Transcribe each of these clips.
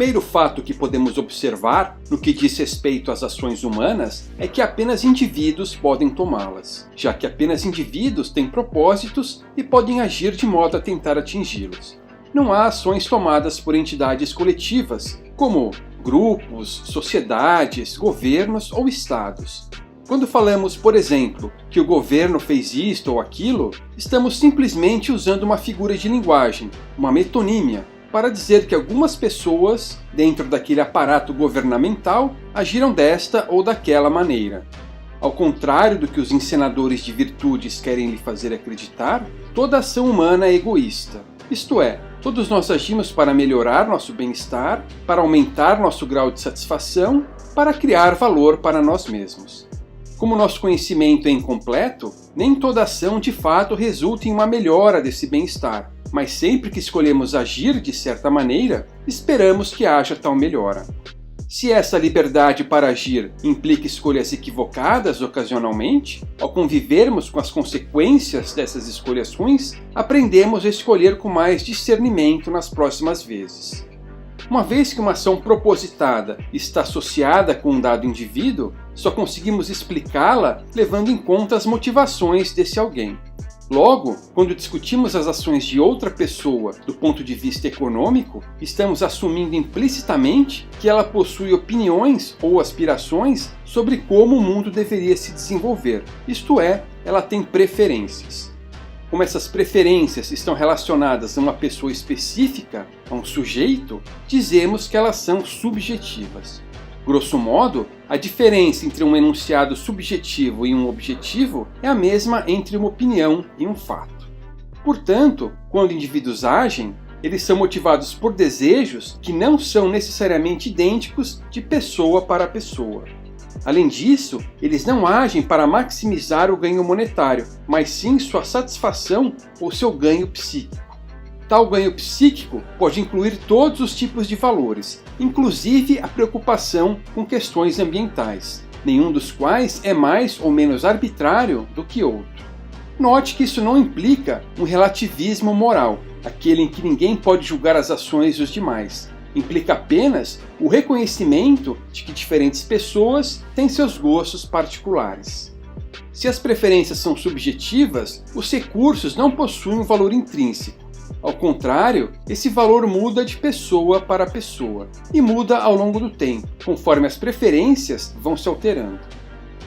primeiro fato que podemos observar no que diz respeito às ações humanas é que apenas indivíduos podem tomá-las, já que apenas indivíduos têm propósitos e podem agir de modo a tentar atingi-los. Não há ações tomadas por entidades coletivas, como grupos, sociedades, governos ou estados. Quando falamos, por exemplo, que o governo fez isto ou aquilo, estamos simplesmente usando uma figura de linguagem, uma metonímia, para dizer que algumas pessoas, dentro daquele aparato governamental, agiram desta ou daquela maneira. Ao contrário do que os encenadores de virtudes querem lhe fazer acreditar, toda ação humana é egoísta. Isto é, todos nós agimos para melhorar nosso bem-estar, para aumentar nosso grau de satisfação, para criar valor para nós mesmos. Como nosso conhecimento é incompleto, nem toda ação de fato resulta em uma melhora desse bem-estar, mas sempre que escolhemos agir de certa maneira, esperamos que haja tal melhora. Se essa liberdade para agir implica escolhas equivocadas ocasionalmente, ao convivermos com as consequências dessas escolhas ruins, aprendemos a escolher com mais discernimento nas próximas vezes. Uma vez que uma ação propositada está associada com um dado indivíduo, só conseguimos explicá-la levando em conta as motivações desse alguém. Logo, quando discutimos as ações de outra pessoa do ponto de vista econômico, estamos assumindo implicitamente que ela possui opiniões ou aspirações sobre como o mundo deveria se desenvolver, isto é, ela tem preferências. Como essas preferências estão relacionadas a uma pessoa específica, a um sujeito, dizemos que elas são subjetivas. Grosso modo, a diferença entre um enunciado subjetivo e um objetivo é a mesma entre uma opinião e um fato. Portanto, quando indivíduos agem, eles são motivados por desejos que não são necessariamente idênticos de pessoa para pessoa. Além disso, eles não agem para maximizar o ganho monetário, mas sim sua satisfação ou seu ganho psíquico. Tal ganho psíquico pode incluir todos os tipos de valores, inclusive a preocupação com questões ambientais, nenhum dos quais é mais ou menos arbitrário do que outro. Note que isso não implica um relativismo moral, aquele em que ninguém pode julgar as ações dos demais. Implica apenas o reconhecimento de que diferentes pessoas têm seus gostos particulares. Se as preferências são subjetivas, os recursos não possuem um valor intrínseco. Ao contrário, esse valor muda de pessoa para pessoa e muda ao longo do tempo, conforme as preferências vão se alterando.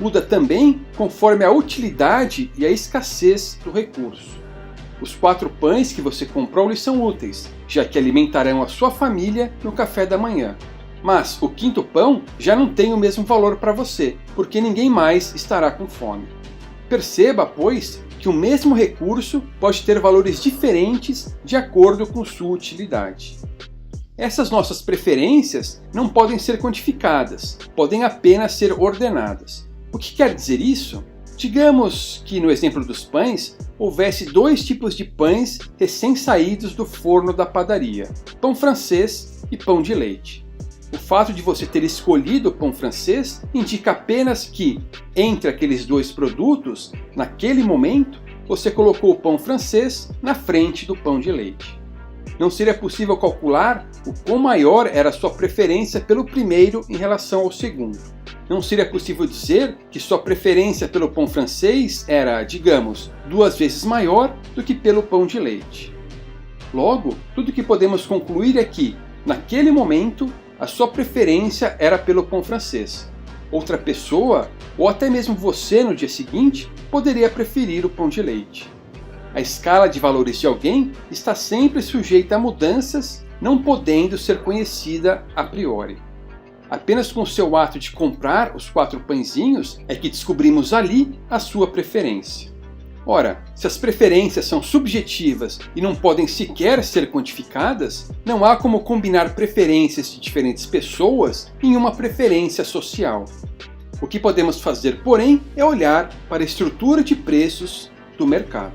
Muda também conforme a utilidade e a escassez do recurso. Os 4 pães que você comprou lhe são úteis, já que alimentarão a sua família no café da manhã. Mas o 5º pão já não tem o mesmo valor para você, porque ninguém mais estará com fome. Perceba, pois, que o mesmo recurso pode ter valores diferentes de acordo com sua utilidade. Essas nossas preferências não podem ser quantificadas, podem apenas ser ordenadas. O que quer dizer isso? Digamos que, no exemplo dos pães, houvesse 2 tipos de pães recém-saídos do forno da padaria: pão francês e pão de leite. O fato de você ter escolhido o pão francês indica apenas que, entre aqueles 2 produtos, naquele momento, você colocou o pão francês na frente do pão de leite. Não seria possível calcular o quão maior era a sua preferência pelo primeiro em relação ao segundo. Não seria possível dizer que sua preferência pelo pão francês era, digamos, 2 vezes maior do que pelo pão de leite. Logo, tudo que podemos concluir é que, naquele momento, a sua preferência era pelo pão francês. Outra pessoa, ou até mesmo você no dia seguinte, poderia preferir o pão de leite. A escala de valores de alguém está sempre sujeita a mudanças, não podendo ser conhecida a priori. Apenas com o seu ato de comprar os 4 pãezinhos é que descobrimos ali a sua preferência. Ora, se as preferências são subjetivas e não podem sequer ser quantificadas, não há como combinar preferências de diferentes pessoas em uma preferência social. O que podemos fazer, porém, é olhar para a estrutura de preços do mercado.